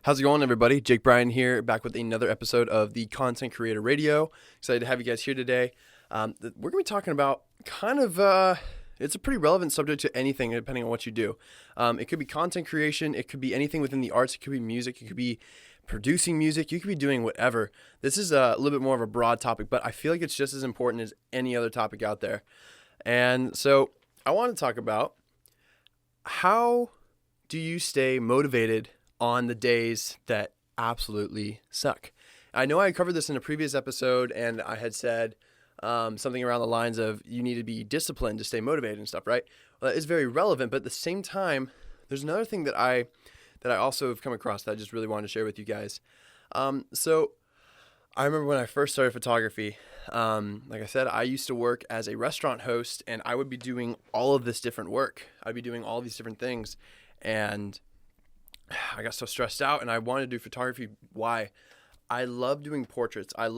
How's it going, everybody? Jake Bryan here, back with another episode of the Content Creator Radio. Excited to have you guys here today. We're going to be talking about it's a pretty relevant subject to anything, depending on what you do. It could be content creation. It could be anything within the arts. It could be music. It could be producing music. You could be doing whatever. This is a little bit more of a broad topic, but I feel like it's just as important as any other topic out there. And so I want to talk about how do you stay motivated on the days that absolutely suck. I know I covered this in a previous episode, and I had said something around the lines of you need to be disciplined to stay motivated and stuff, right? Well, that is very relevant, but at the same time, there's another thing that I also have come across that I just really wanted to share with you guys. So I remember when I first started photography, like I said, I used to work as a restaurant host, and I would be doing all of this different work. I'd be doing all these different things, and I got so stressed out, and I wanted to do photography. Why? I love doing portraits. I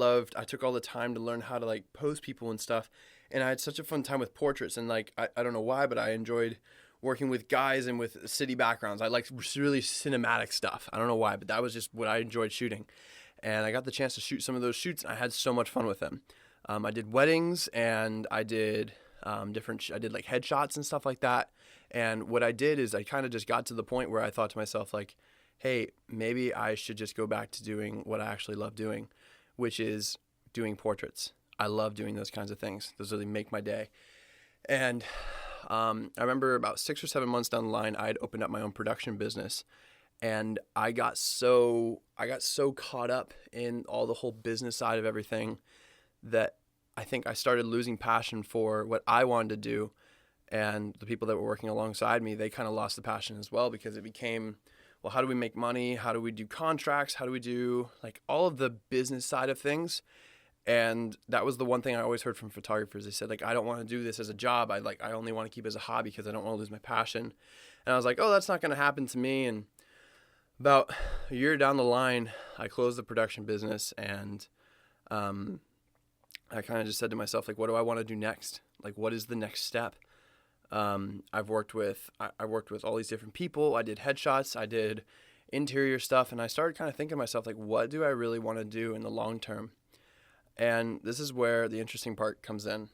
took all the time to learn how to pose people and stuff. And I had such a fun time with portraits. And I don't know why, but I enjoyed working with guys and with city backgrounds. I liked really cinematic stuff. I don't know why, but that was just what I enjoyed shooting. And I got the chance to shoot some of those shoots, and I had so much fun with them. I did weddings, and I did I did headshots and stuff like that. And what I did is I kind of just got to the point where I thought to myself, hey, maybe I should just go back to doing what I actually love doing, which is doing portraits. I love doing those kinds of things. Those really make my day. And I remember about 6 or 7 months down the line, I had opened up my own production business. And I got so caught up in all the whole business side of everything that I think I started losing passion for what I wanted to do. And the people that were working alongside me, they kind of lost the passion as well, because it became, well, how do we make money? How do we do contracts? How do we do all of the business side of things? And that was the one thing I always heard from photographers. They said, I don't want to do this as a job. I only want to keep it as a hobby because I don't want to lose my passion. And I was like, oh, that's not going to happen to me. And about a year down the line, I closed the production business, and I kind of just said to myself, what do I want to do next? What is the next step? I worked with all these different people. I did headshots, I did interior stuff, and I started kind of thinking to myself, what do I really want to do in the long term? And this is where the interesting part comes in.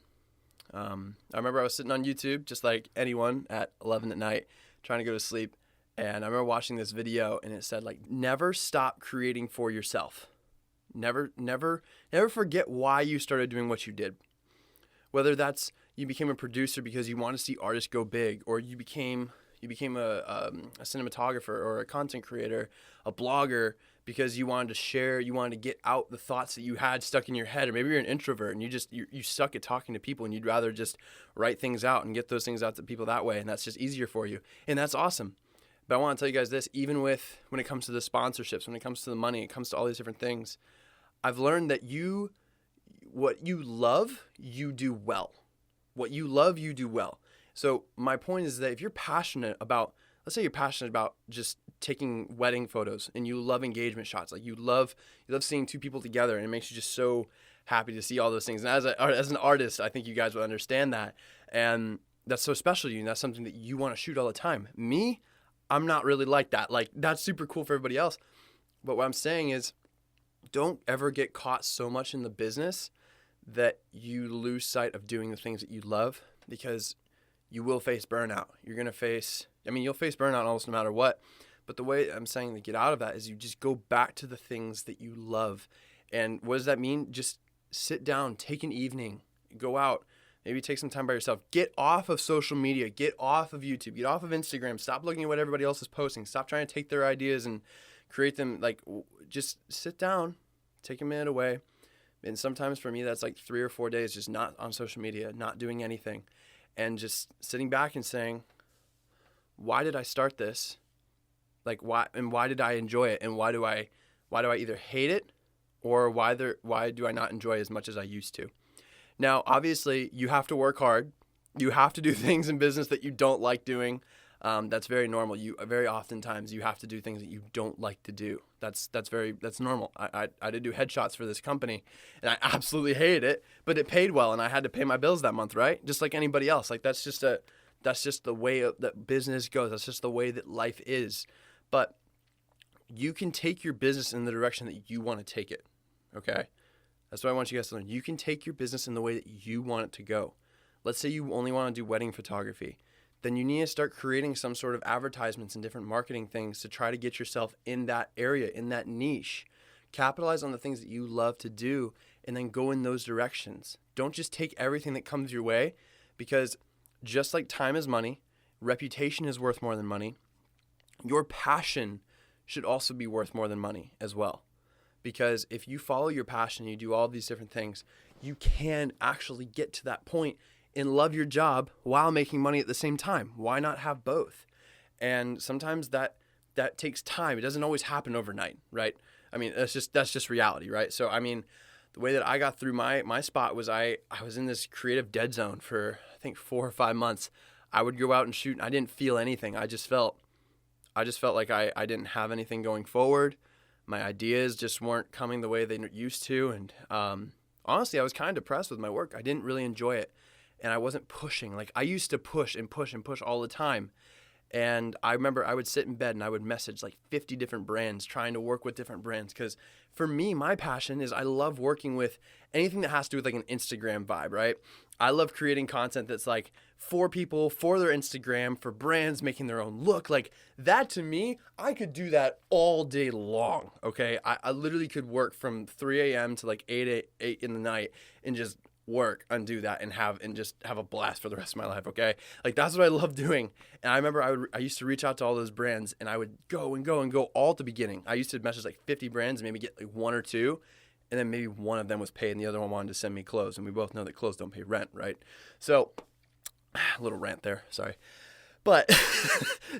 I remember I was sitting on YouTube, just like anyone, at 11 at night, trying to go to sleep. And I remember watching this video, and it said, never stop creating for yourself. Never forget why you started doing what you did. Whether that's you became a producer because you want to see artists go big, or you became a cinematographer or a content creator, a blogger because you wanted to share, you wanted to get out the thoughts that you had stuck in your head, or maybe you're an introvert and you suck at talking to people and you'd rather just write things out and get those things out to people that way, and that's just easier for you, and that's awesome. But I want to tell you guys this, even when it comes to the sponsorships, when it comes to the money, it comes to all these different things, I've learned that what you love, you do well. What you love, you do well. So my point is that if you're passionate about, let's say you're passionate about just taking wedding photos and you love engagement shots, you love seeing two people together, and it makes you just so happy to see all those things. And as an artist, I think you guys will understand that. And that's so special to you, and that's something that you want to shoot all the time. Me, I'm not really like that. That's super cool for everybody else. But what I'm saying is, don't ever get caught so much in the business that you lose sight of doing the things that you love, because you will face burnout. You'll face burnout almost no matter what. But the way I'm saying to get out of that is you just go back to the things that you love. And what does that mean? Just sit down, take an evening, go out, maybe take some time by yourself. Get off of social media, get off of YouTube, get off of Instagram. Stop looking at what everybody else is posting. Stop trying to take their ideas and create them. Just sit down, take a minute away. And sometimes for me, that's 3 or 4 days just not on social media, not doing anything, and just sitting back and saying, why did I start this? Why did I enjoy it? And why do I either hate it, or why do I not enjoy it as much as I used to? Now, obviously, you have to work hard. You have to do things in business that you don't like doing. That's very normal. Very oftentimes you have to do things that you don't like to do. That's normal. I did do headshots for this company, and I absolutely hated it, but it paid well, and I had to pay my bills that month, right? Just like anybody else. That's just the way that business goes. That's just the way that life is. But you can take your business in the direction that you want to take it. Okay? That's what I want you guys to learn. You can take your business in the way that you want it to go. Let's say you only want to do wedding photography. Then you need to start creating some sort of advertisements and different marketing things to try to get yourself in that area, in that niche. Capitalize on the things that you love to do and then go in those directions. Don't just take everything that comes your way, because just like time is money, reputation is worth more than money. Your passion should also be worth more than money as well. Because if you follow your passion, you do all these different things, you can actually get to that point and love your job while making money at the same time. Why not have both? And sometimes that takes time. It doesn't always happen overnight, right? I mean, that's just reality, right? So, I mean, the way that I got through my spot was I was in this creative dead zone for, I think, 4 or 5 months. I would go out and shoot and I didn't feel anything. I just felt like I didn't have anything going forward. My ideas just weren't coming the way they used to. And honestly, I was kind of depressed with my work. I didn't really enjoy it. And I wasn't pushing. Like, I used to push and push and push all the time. And I remember I would sit in bed and I would message like 50 different brands, trying to work with different brands. Because for me, my passion is I love working with anything that has to do with like an Instagram vibe, right? I love creating content that's like for people, for their Instagram, for brands, making their own look. Like that, to me, I could do that all day long, okay? I literally could work from 3 a.m. to like 8 in the night and just work, undo that, and just have a blast for the rest of my life, okay? Like, that's what I love doing. And I remember I used to reach out to all those brands, and I would go all at the beginning. I used to message like 50 brands, maybe get like 1 or 2, and then maybe one of them was paid and the other one wanted to send me clothes. And we both know that clothes don't pay rent, right? So, a little rant there, sorry. But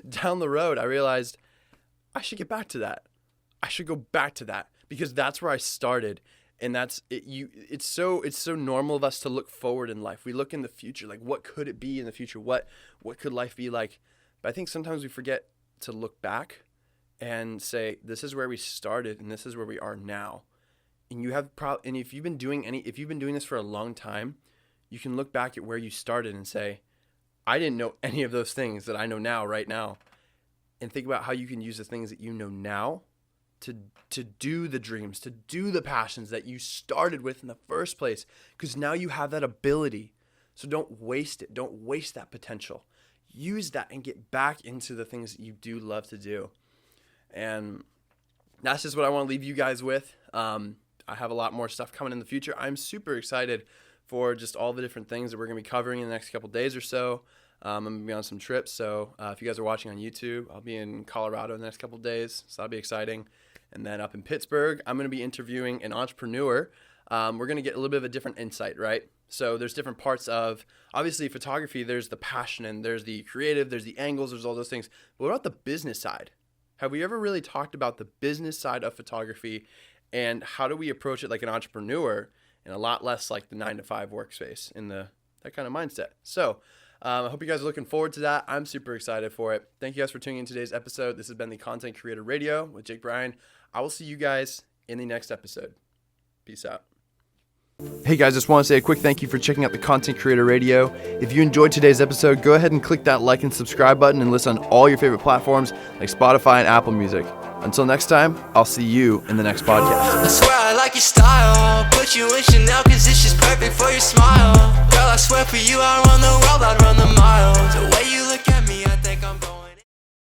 down the road, I realized I should get back to that. I should go back to that, because that's where I started. And that's it. It's so normal of us to look forward in life. We look in the future, like what could it be in the future? What could life be like? But I think sometimes we forget to look back and say, this is where we started and this is where we are now. And and if you've been doing this for a long time, you can look back at where you started and say, I didn't know any of those things that I know now, right now. And think about how you can use the things that you know now to do the dreams, to do the passions that you started with in the first place, because now you have that ability. So don't waste it. Don't waste that potential. Use that and get back into the things that you do love to do. And that's just what I want to leave you guys with. I have a lot more stuff coming in the future. I'm super excited for just all the different things that we're going to be covering in the next couple days or so. I'm going to be on some trips. So if you guys are watching on YouTube, I'll be in Colorado in the next couple of days. So that'll be exciting. And then up in Pittsburgh, I'm going to be interviewing an entrepreneur. We're going to get a little bit of a different insight, right? So there's different parts of, obviously, photography. There's the passion and there's the creative, there's the angles, there's all those things. But what about the business side? Have we ever really talked about the business side of photography, and how do we approach it like an entrepreneur and a lot less like the 9-to-5 workspace in that kind of mindset? So I hope you guys are looking forward to that. I'm super excited for it. Thank you guys for tuning in today's episode. This has been the Content Creator Radio with Jake Bryan. I will see you guys in the next episode. Peace out. Hey guys, just want to say a quick thank you for checking out the Content Creator Radio. If you enjoyed today's episode, go ahead and click that like and subscribe button and listen on all your favorite platforms like Spotify and Apple Music. Until next time, I'll see you in the next podcast. I swear I like your style. Put you in Chanel cause it's just perfect for your smile. Girl, I swear for you I run the world, I'd run the miles. The way you